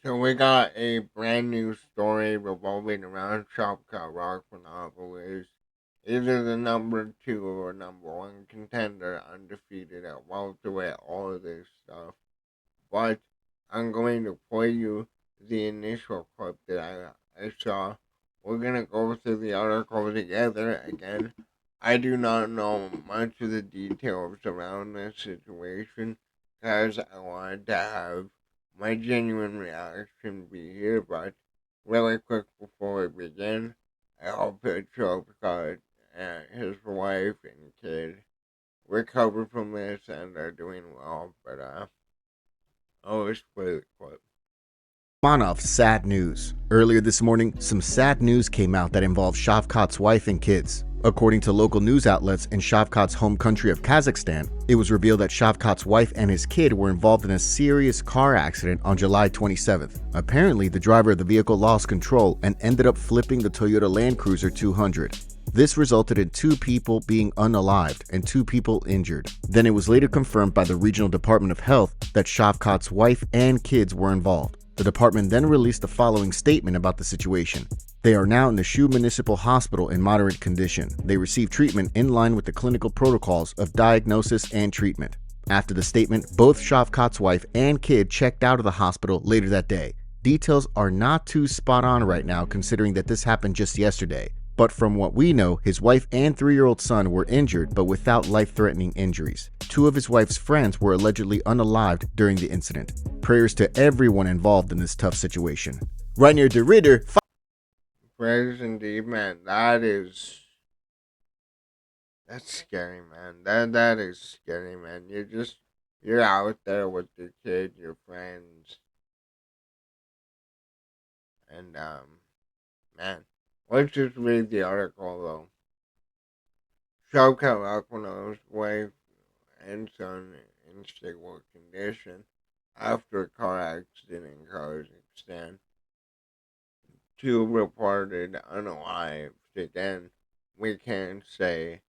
So we got a brand new story revolving around Shavkat Rahkmonov, who is either the number two or number one contender, undefeated at welterweight, all of this stuff. But I'm going to play you the initial clip that I saw. We're gonna go through the article together again. I do not know much of the details around this situation because I wanted to have my genuine reaction be here, but really quick before we begin, I hope that Shavkat and his wife and kid recover from this and are doing well, but let's play the clip. Rahkmonov's sad news. Earlier this morning, some sad news came out that involved Shavkat's wife and kids. According to local news outlets in Shavkat's home country of Kazakhstan, it was revealed that Shavkat's wife and his kid were involved in a serious car accident on July 27th. Apparently, the driver of the vehicle lost control and ended up flipping the Toyota Land Cruiser 200. This resulted in 2 people being unalived and 2 people injured. Then it was later confirmed by the Regional Department of Health that Shavkat's wife and kids were involved. The department then released the following statement about the situation. They are now in the Shu Municipal Hospital in moderate condition. They receive treatment in line with the clinical protocols of diagnosis and treatment. After the statement, both Shavkat's wife and kid checked out of the hospital later that day. Details are not too spot on right now considering that this happened just yesterday. But from what we know, his wife and 3-year-old son were injured but without life-threatening injuries. 2 of his wife's friends were allegedly unalived during the incident. Prayers to everyone involved in this tough situation. Rainier de Ritter. Prayers indeed, man. That's scary, man. That is scary, man. You're out there with your kid, your friends, and man. Let's just read the article though. Shavkat Rahkmonov'S wife and son in stable condition after a car accident in Kazakhstan. 2 reported unalived. Again, we can't say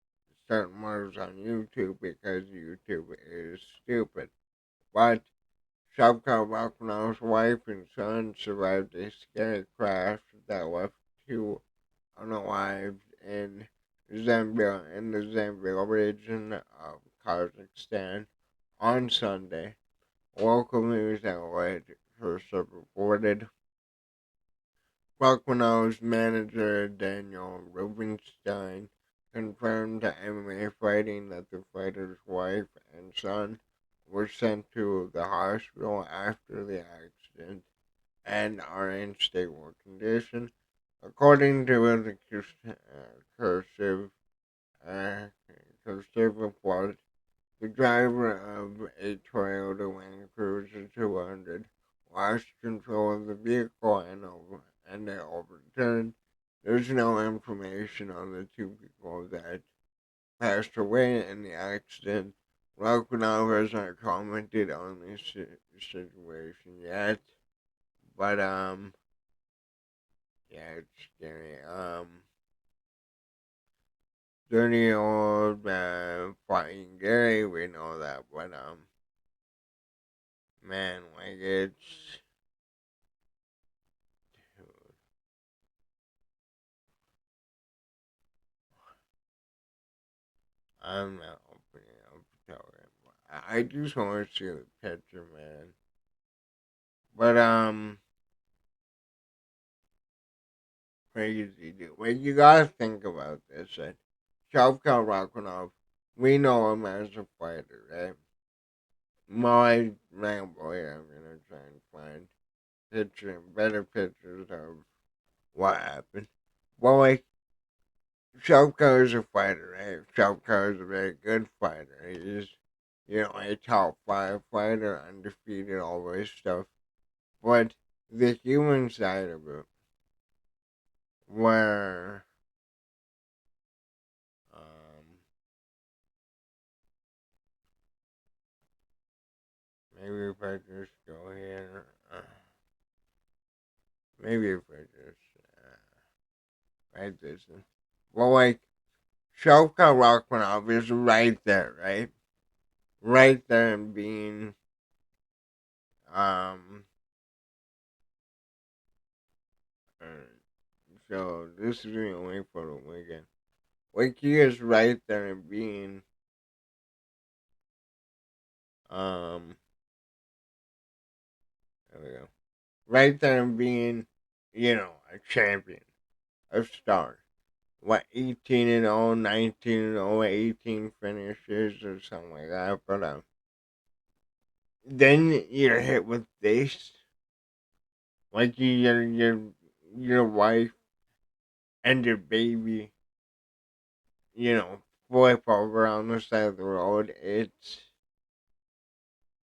certain words on YouTube because YouTube is stupid. But Shavkat Rahkmonov'S wife and son survived a scary crash that left 2 unalived in the Zambia region of Kazakhstan on Sunday. Local news outlet first reported. Rahkmonov's manager Daniel Rubenstein confirmed to MMA Fighting that the fighter's wife and son were sent to the hospital after the accident and are in stable condition. According to the cursive, cursive report, the driver of a Toyota Land Cruiser 200 lost control of the vehicle and they overturned. There's no information on the 2 people that passed away in the accident. Rahkmonov has not commented on this situation yet, but yeah, it's scary. 30-year-old fighting Gary, we know that, but man, like it's. I'm not opening up Telegram. I just want to see the picture, man. But crazy dude. Well, you gotta think about this. Shavkat Rahkmonov, we know him as a fighter, right? My ramble here, I'm gonna try and find better pictures of what happened. Well, like, Shavkat is a fighter, right? Shavkat is a very good fighter. He's, a top 5 fighter, undefeated, all this stuff. But the human side of it, where maybe if I just go here, maybe if I just write this in. Well, like, Shavkat Rahkmonov is right there, right? Right there and being, um, So this is the only for the weekend. Like he is right there in being um there we go. Right there in being, a champion, a star. What 18-0, 19-0, 18 finishes or something like that. But then you're hit with this, like your wife and your baby, you know, flip over on the side of the road. It's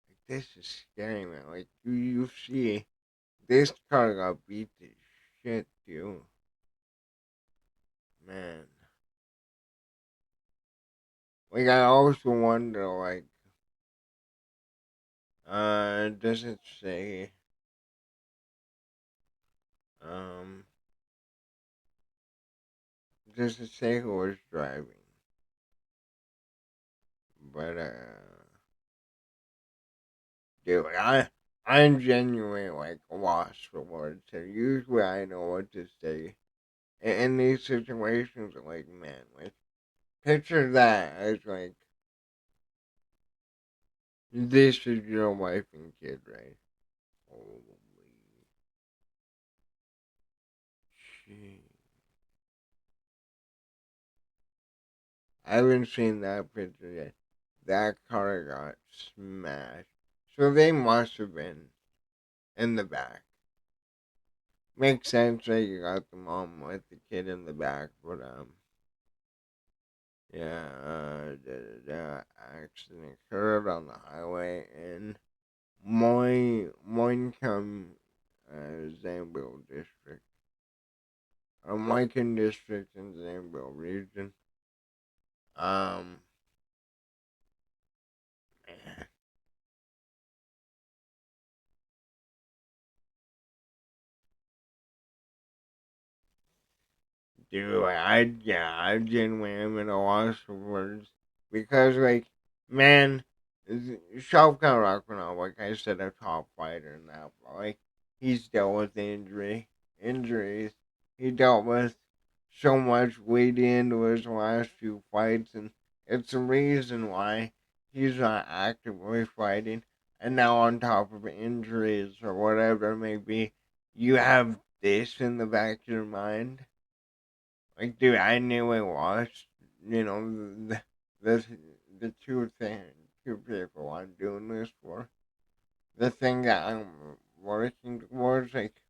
like this is scary, man. Like you see, this car got beat to shit, too, man. Like I also wonder, like, does it say, um, does it say who was driving? But dude, I'm genuinely like lost for words. So usually I know what to say in these situations. Like, man, like picture that as like this is your wife and kid, right? Holy shit! I haven't seen that picture yet. That car got smashed. So they must have been in the back. Makes sense that you got the mom with the kid in the back, but yeah, the accident occurred on the highway in Moincum, Zambia district, or Moincum district in Zambia region. Um, man, dude, I genuinely am at a loss for words because, like, man, Shavkat Rahkmonov, like I said, a top fighter now, but like he's dealt with injuries. He dealt with so much weight into his last few fights, and it's the reason why he's not actively fighting. And now, on top of injuries or whatever it may be, you have this in the back of your mind. Like, dude, I knew it was, the, the two people I'm doing this for. The thing that I'm working towards, like,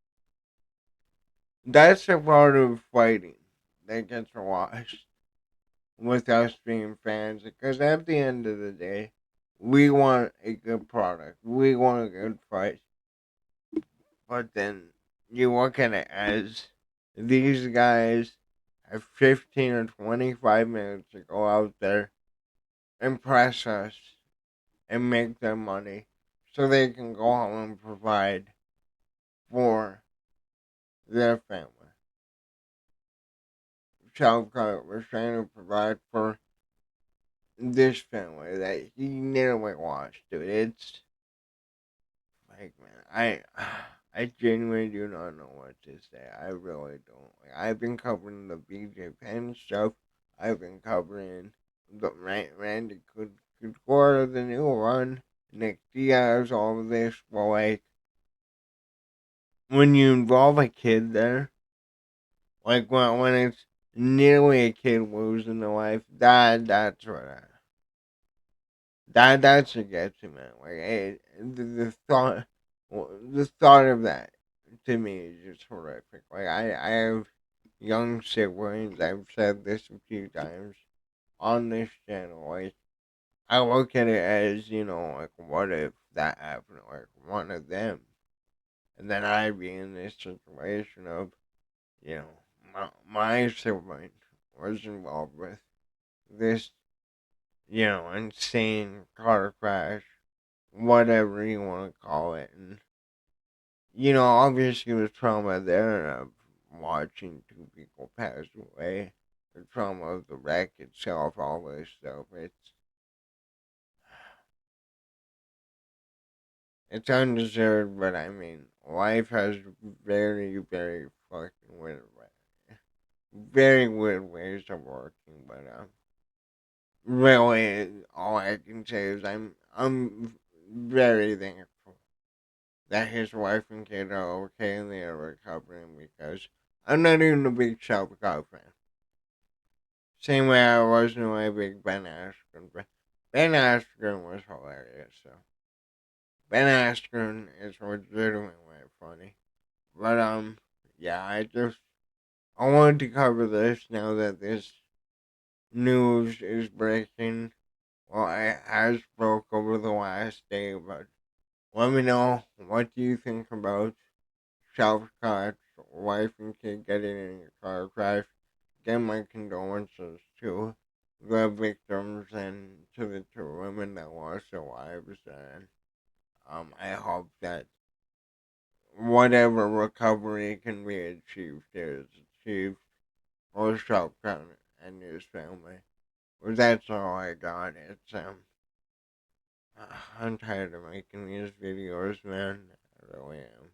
that's a part of fighting that gets lost with us being fans. Because at the end of the day, we want a good product. We want a good fight. But then you look at it as these guys have 15 or 25 minutes to go out there, impress us, and make their money so they can go home and provide for their family. Shavkat was trying to provide for this family that he nearly lost, dude. It's like, man, I genuinely do not know what to say. I really don't. Like, I've been covering the BJ Penn stuff. I've been covering the Randy Couture, the new run, Nick Diaz, all of this. Well, like, when you involve a kid there, like when it's nearly a kid losing their life, that's what that's what gets me, man. Like, the thought, the thought of that to me is just horrific. Like, I have young siblings. I've said this a few times on this channel. Like, I look at it as, like, what if that happened to, like, one of them, and then I'd be in this situation of, you know, my sibling was involved with this, insane car crash, whatever you want to call it. And, obviously the trauma there of watching two people pass away, the trauma of the wreck itself, all this stuff. It's undeserved, but I mean, life has very, very fucking weird. very weird ways of working, but really, all I can say is I'm very thankful that his wife and kid are okay and they are recovering because I'm not even a big Shavkat fan. Same way I wasn't a big Ben Askren fan. Ben Askren was hilarious, so Ben Askren is legitimately funny. But yeah, I wanted to cover this now that this news is breaking. Well, it has broke over the last day, but let me know what do you think about Shavkat's wife and kid getting in a car crash. Again, my condolences to the victims and to the two women that lost their lives. And I hope that whatever recovery can be achieved is achieved for Shavkat and his family. But that's all I got. I'm tired of making these videos, man. I really am.